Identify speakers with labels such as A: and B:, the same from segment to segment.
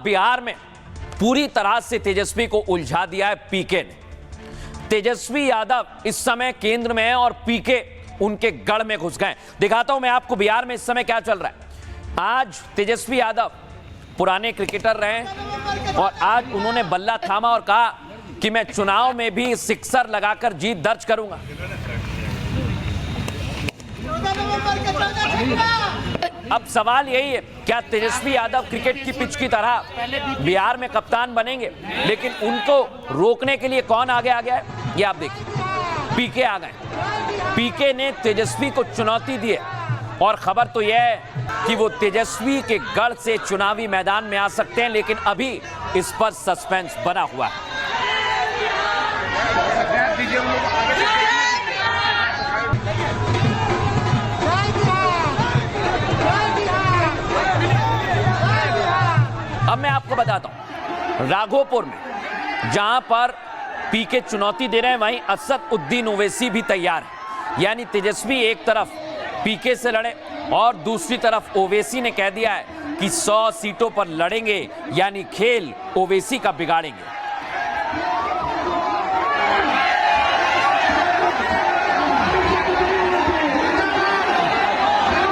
A: बिहार में पूरी तरह से तेजस्वी को उलझा दिया है पीके ने। तेजस्वी यादव इस समय केंद्र में है और पीके उनके गढ़ में घुस गए। दिखाता हूं मैं आपको बिहार में इस समय क्या चल रहा है। आज तेजस्वी यादव पुराने क्रिकेटर रहे और आज उन्होंने बल्ला थामा और कहा कि मैं चुनाव में भी सिक्सर लगाकर जीत दर्ज करूंगा। अब सवाल यही है, क्या तेजस्वी यादव क्रिकेट की पिच की तरह बिहार में कप्तान बनेंगे? लेकिन उनको रोकने के लिए कौन आगे आ गया है, ये आप देखिए, पीके आ गए। पीके ने तेजस्वी को चुनौती दी है और खबर तो यह है कि वो तेजस्वी के गढ़ से चुनावी मैदान में आ सकते हैं, लेकिन अभी इस पर सस्पेंस बना हुआ है। अब मैं आपको बताता हूं, राघोपुर में जहां पर पीके चुनौती दे रहे हैं, वहीं असद उद्दीन ओवैसी भी तैयार है। यानी तेजस्वी एक तरफ पीके से लड़े और दूसरी तरफ ओवैसी ने कह दिया है कि 100 सीटों पर लड़ेंगे, यानी खेल ओवैसी का बिगाड़ेंगे।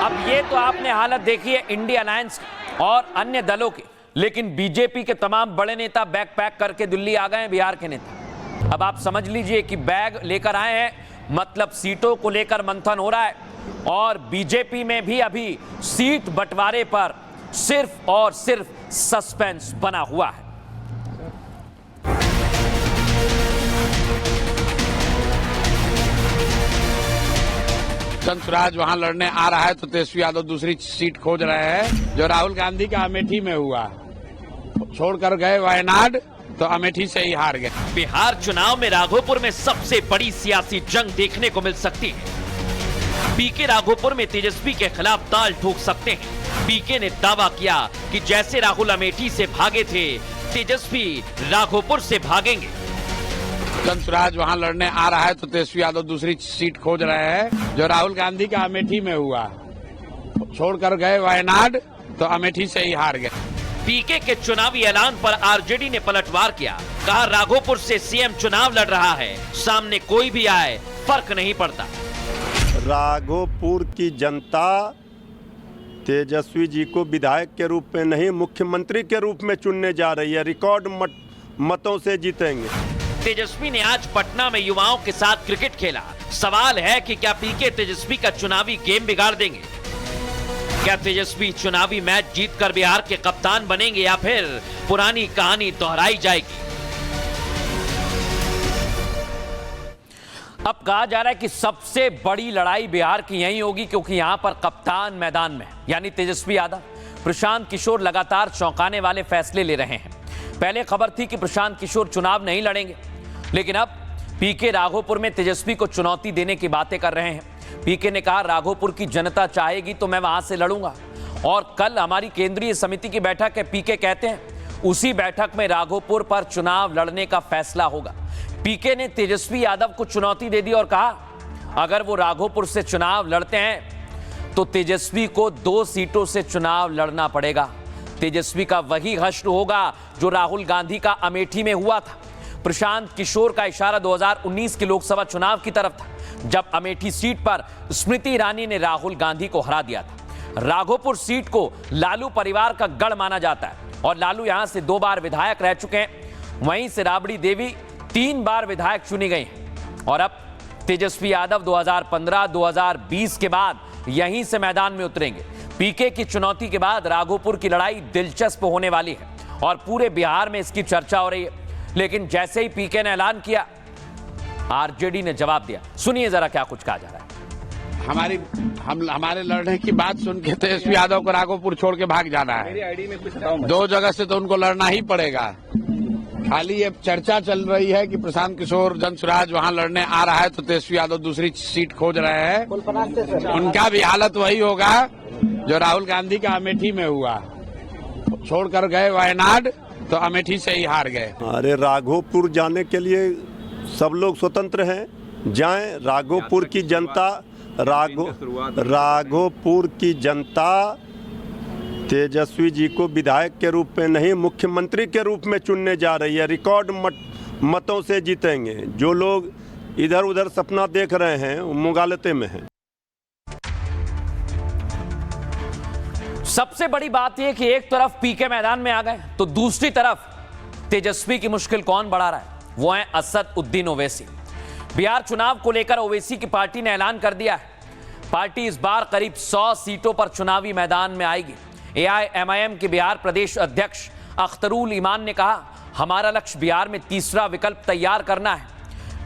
A: अब ये तो आपने हालत देखी है इंडिया अलायंस और अन्य दलों की, लेकिन बीजेपी के तमाम बड़े नेता बैग पैक करके दिल्ली आ गए हैं। बिहार के नेता, अब आप समझ लीजिए कि बैग लेकर आए हैं, मतलब सीटों को लेकर मंथन हो रहा है और बीजेपी में भी अभी सीट बंटवारे पर सिर्फ और सिर्फ सस्पेंस बना हुआ है।
B: स्वराज वहां लड़ने आ रहा है तो तेजस्वी यादव दूसरी सीट खोज रहे हैं, जो राहुल गांधी का अमेठी में हुआ। छोड़कर गए वायनाड तो अमेठी से ही हार गए।
A: बिहार चुनाव में राघोपुर में सबसे बड़ी सियासी जंग देखने को मिल सकती है। पीके राघोपुर में तेजस्वी के खिलाफ ताल ठोक सकते हैं। पीके ने दावा किया कि जैसे राहुल अमेठी से भागे थे, तेजस्वी राघोपुर से भागेंगे।
B: स्वराज वहां लड़ने आ रहा है तो तेजस्वी यादव दूसरी सीट खोज रहे हैं, जो राहुल गांधी का अमेठी में हुआ। छोड़कर गए वायनाड तो अमेठी से ही हार गए।
A: पीके के चुनावी ऐलान पर आरजेडी ने पलटवार किया, कहा राघोपुर से सीएम चुनाव लड़ रहा है, सामने कोई भी आए फर्क नहीं पड़ता।
C: राघोपुर की जनता तेजस्वी जी को विधायक के रूप में नहीं, मुख्यमंत्री के रूप में चुनने जा रही है। रिकॉर्ड मतों से जीतेंगे।
A: तेजस्वी ने आज पटना में युवाओं के साथ क्रिकेट खेला। सवाल है कि क्या पीके तेजस्वी का चुनावी गेम बिगाड़ देंगे? क्या तेजस्वी चुनावी मैच जीतकर बिहार के कप्तान बनेंगे या फिर पुरानी कहानी दोहराई जाएगी? अब कहा जा रहा है कि सबसे बड़ी लड़ाई बिहार की यही होगी, क्योंकि यहां पर कप्तान मैदान में यानी तेजस्वी यादव। प्रशांत किशोर लगातार चौंकाने वाले फैसले ले रहे हैं। पहले खबर थी कि प्रशांत किशोर चुनाव नहीं लड़ेंगे, लेकिन अब पीके राघोपुर में तेजस्वी को चुनौती देने की बातें कर रहे हैं। पीके ने कहा राघोपुर की जनता चाहेगी तो मैं वहां से लड़ूंगा और कल हमारी केंद्रीय समिति की बैठक है। पीके कहते हैं उसी बैठक में राघोपुर पर चुनाव लड़ने का फैसला होगा। पीके ने तेजस्वी यादव को चुनौती दे दी और कहा अगर वो राघोपुर से चुनाव लड़ते हैं तो तेजस्वी को 2 सीटों से चुनाव लड़ना पड़ेगा। तेजस्वी का वही हश्र होगा जो राहुल गांधी का अमेठी में हुआ था। प्रशांत किशोर का इशारा 2019 के लोकसभा चुनाव की तरफ था, जब अमेठी सीट पर स्मृति ईरानी ने राहुल गांधी को हरा दिया था। राघोपुर सीट को लालू परिवार का गढ़ माना जाता है और लालू यहां से 2 बार विधायक रह चुके हैं। वहीं से राबड़ी देवी 3 बार विधायक चुनी गई हैं और अब तेजस्वी यादव 2015-2020 के बाद यहीं से मैदान में उतरेंगे। पीके की चुनौती के बाद राघोपुर की लड़ाई दिलचस्प होने वाली है और पूरे बिहार में इसकी चर्चा हो रही है। लेकिन जैसे ही पीके ने ऐलान किया, आरजेडी ने जवाब दिया। सुनिए जरा क्या कुछ कहा जा रहा है।
B: हमारे लड़ने की बात सुन के तेजस्वी यादव को राघोपुर छोड़ के भाग जाना है। 2 जगह से तो उनको लड़ना ही पड़ेगा। खाली ये चर्चा चल रही है कि प्रशांत किशोर जनसुराज वहां लड़ने आ रहा है तो तेजस्वी यादव दूसरी सीट खोज रहे हैं। उनका भी हालत वही होगा जो राहुल गांधी का अमेठी में हुआ। छोड़कर गए वायनाड तो अमेठी से ही हार गए।
C: अरे राघोपुर जाने के लिए सब लोग स्वतंत्र हैं, जाएं। राघोपुर की जनता तेजस्वी जी को विधायक के रूप में नहीं मुख्यमंत्री के रूप में चुनने जा रही है। रिकॉर्ड मतों से जीतेंगे। जो लोग इधर उधर सपना देख रहे हैं वो मुगालते में हैं।
A: सबसे बड़ी बात यह कि एक तरफ पीके मैदान में आ गए तो दूसरी तरफ तेजस्वी की मुश्किल कौन बढ़ा रहा है? वो है असद उद्दीन ओवैसी। बिहार चुनाव को लेकर ओवैसी की पार्टी ने ऐलान कर दिया है, पार्टी इस बार करीब 100 सीटों पर चुनावी मैदान में आएगी। एआईएमआईएम के बिहार प्रदेश अध्यक्ष अख्तरुल ईमान ने कहा, हमारा लक्ष्य बिहार में तीसरा विकल्प तैयार करना है।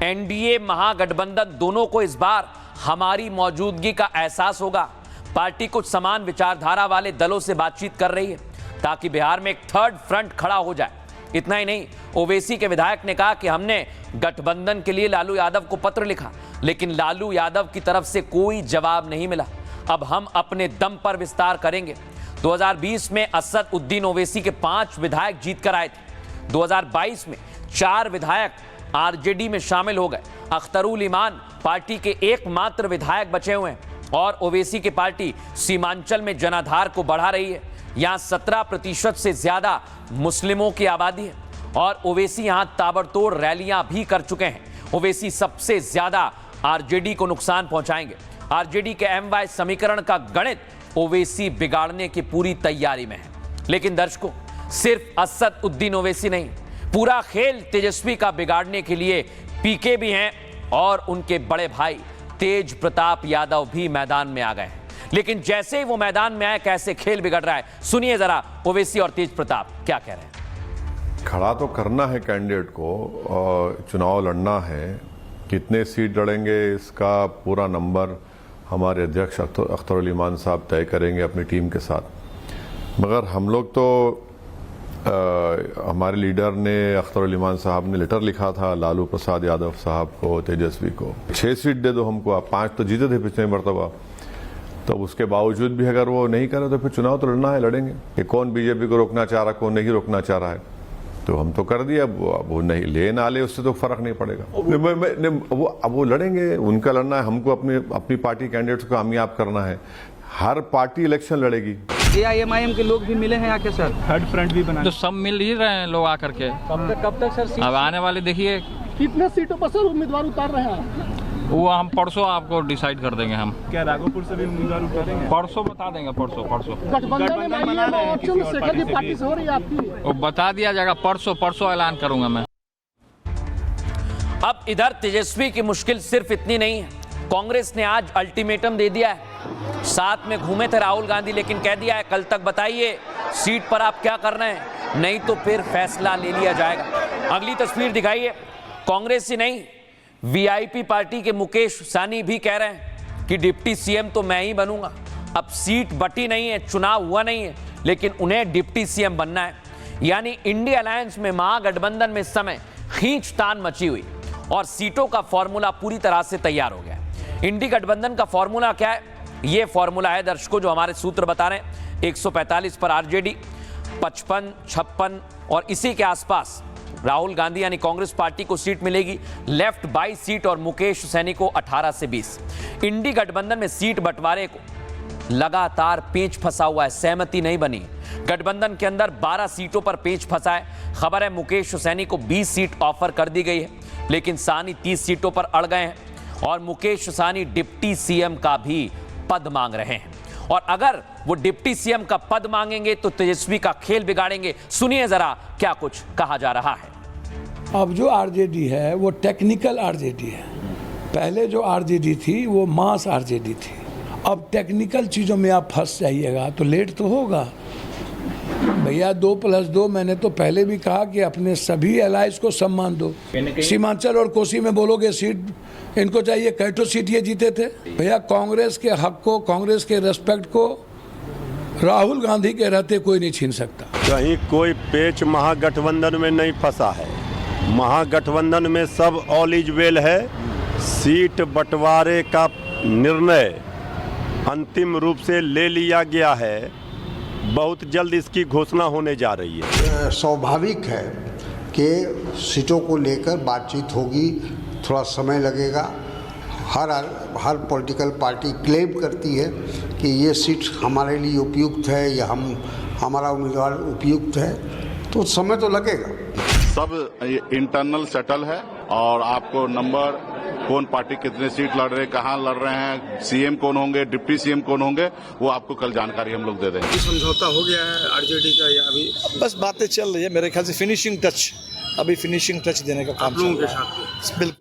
A: एनडीए महागठबंधन दोनों को इस बार हमारी मौजूदगी का एहसास होगा। पार्टी कुछ समान विचारधारा वाले दलों से बातचीत कर रही है ताकि बिहार में एक थर्ड फ्रंट खड़ा हो जाए। इतना ही नहीं, ओवैसी के विधायक ने कहा कि हमने गठबंधन के लिए लालू यादव को पत्र लिखा, लेकिन लालू यादव की तरफ से कोई जवाब नहीं मिला। अब हम अपने दम पर विस्तार करेंगे। 2020 में असद उद्दीन ओवैसी के 5 विधायक जीत कर आए थे। 2022 में 4 विधायक आरजेडी में शामिल हो गए। अख्तरुल ईमान पार्टी के एकमात्र विधायक बचे हुए हैं और ओवैसी की पार्टी सीमांचल में जनाधार को बढ़ा रही है। यहाँ 17% से ज्यादा मुस्लिमों की आबादी है और ओवैसी यहाँ ताबड़तोड़ रैलियां भी कर चुके हैं। ओवैसी सबसे ज्यादा आरजेडी को नुकसान पहुंचाएंगे। आरजेडी के एमवाई समीकरण का गणित ओवैसी बिगाड़ने की पूरी तैयारी में है। लेकिन दर्शकों, सिर्फ असद उद्दीन ओवैसी नहीं, पूरा खेल तेजस्वी का बिगाड़ने के लिए पीके भी हैं और उनके बड़े भाई तेज प्रताप यादव भी मैदान में आ गए हैं। लेकिन जैसे ही वो मैदान में आए, कैसे खेल बिगड़ रहा है, सुनिए जरा ओवैसी और तेज प्रताप क्या कह रहे हैं।
D: खड़ा तो करना है कैंडिडेट को और चुनाव लड़ना है। कितने सीट लड़ेंगे इसका पूरा नंबर हमारे अध्यक्ष अख्तरुल ईमान साहब तय करेंगे अपनी टीम के साथ। मगर हम लोग तो हमारे लीडर ने, अख्तरुल ईमान साहब ने लेटर लिखा था लालू प्रसाद यादव साहब को, तेजस्वी को, 6 सीट दे दो हमको। आप 5 तो जीते थे पिछले मरतबा, तो उसके बावजूद भी अगर वो नहीं करे तो फिर चुनाव तो लड़ना है, लड़ेंगे। कि कौन बीजेपी को रोकना चाह रहा, कौन नहीं रोकना चाह रहा है, तो हम तो कर दिया। वो नहीं ले ना ले उससे तो फर्क नहीं पड़ेगा। वो लड़ेंगे, उनका लड़ना है। हमको अपनी पार्टी कैंडिडेट्स को कामयाब करना है। हर पार्टी इलेक्शन लड़ेगी।
E: एआईएमआईएम के लोग भी मिले हैं आके सर,
F: थर्ड फ्रंट भी बना
E: तो सब मिल ही रहे हैं लोग आकर के।
F: कब तक सर?
E: अब आने वाले देखिए
F: कितने सीटों पर सर उम्मीदवार उतार रहे हैं?
E: वो हम परसों आपको डिसाइड कर देंगे। हम
F: क्या राघोपुर से भी उम्मीदवार उतारेंगे?
E: परसों बता देंगे। परसों
F: गठबंधन बना रहे हैं
E: चंद्रशेखर की पार्टी से हो रही है आपकी, वो बता दिया जाएगा। परसों ऐलान करूंगा मैं।
A: अब इधर तेजस्वी की मुश्किल सिर्फ इतनी नहीं है। कांग्रेस ने आज अल्टीमेटम दे दिया है। साथ में घूमे थे राहुल गांधी, लेकिन कह दिया है कल तक बताइए सीट पर आप क्या कर रहे हैं, नहीं तो फिर फैसला ले लिया जाएगा। अगली तस्वीर दिखाइए। कांग्रेस ही नहीं, वीआईपी पार्टी के मुकेश साहनी भी कह रहे हैं कि डिप्टी सीएम तो मैं ही बनूंगा। अब सीट बटी नहीं है, चुनाव हुआ नहीं है, लेकिन उन्हें डिप्टी सीएम बनना है। यानी इंडिया अलायंस में महागठबंधन में इस समय खींचतान मची हुई और सीटों का फॉर्मूला पूरी तरह से तैयार हो गया। इंडी गठबंधन का फॉर्मूला क्या है? ये फॉर्मूला है दर्शकों, जो हमारे सूत्र बता रहे हैं। 145 पर आरजेडी, 55, 56 और इसी के आसपास राहुल गांधी यानी कांग्रेस पार्टी को सीट मिलेगी। लेफ्ट 22 सीट और मुकेश सैनी को 18 से 20। इंडी गठबंधन में सीट बंटवारे को लगातार पेच फंसा हुआ है, सहमति नहीं बनी। गठबंधन के अंदर 12 सीटों पर पेच फंसा है। खबर है मुकेश सैनी को 20 सीट ऑफर कर दी गई है, लेकिन साहनी 30 सीटों पर अड़ गए हैं और मुकेश साहनी डिप्टी सीएम का भी पद मांग रहे हैं। और अगर वो डिप्टी सीएम का पद मांगेंगे तो तेजस्वी का खेल बिगाड़ेंगे। सुनिए जरा क्या कुछ कहा जा रहा है।
G: अब जो आरजेडी है वो टेक्निकल आरजेडी है। पहले जो आरजेडी थी वो मास आरजेडी थी। अब टेक्निकल चीज़ों में आप फंस जाइएगा तो लेट तो होगा भैया। 2+2 मैंने तो पहले भी कहा कि अपने सभी एलाइज को सम्मान दो। सीमांचल और कोसी में बोलोगे सीट इनको चाहिए, कैटो सीट ये जीते थे भैया। कांग्रेस के हक को, कांग्रेस के रेस्पेक्ट को राहुल गांधी के रहते कोई नहीं छीन सकता।
C: कहीं कोई पेच महागठबंधन में नहीं फंसा है। महागठबंधन में सब ऑल इज वेल है। सीट बंटवारे का निर्णय अंतिम रूप से ले लिया गया है। बहुत जल्द इसकी घोषणा होने जा रही है।
H: स्वाभाविक है कि सीटों को लेकर बातचीत होगी, थोड़ा समय लगेगा। हर पॉलिटिकल पार्टी क्लेम करती है कि ये सीट हमारे लिए उपयुक्त है या हमारा उम्मीदवार उपयुक्त है, तो समय तो लगेगा।
I: सब इंटरनल सेटल है और आपको नंबर, कौन पार्टी कितने सीट लड़ रहे, कहाँ लड़ रहे हैं, सीएम कौन होंगे, डिप्टी सीएम कौन होंगे, वो आपको कल जानकारी हम लोग दे देंगे।
J: समझौता हो गया है आरजेडी का या अभी
K: बस बातें चल रही है, मेरे ख्याल से फिनिशिंग टच, अभी फिनिशिंग टच देने का काम
J: आप लोगों
K: चल
J: के
K: रहा है।
J: साथ?
K: बिल्कुल।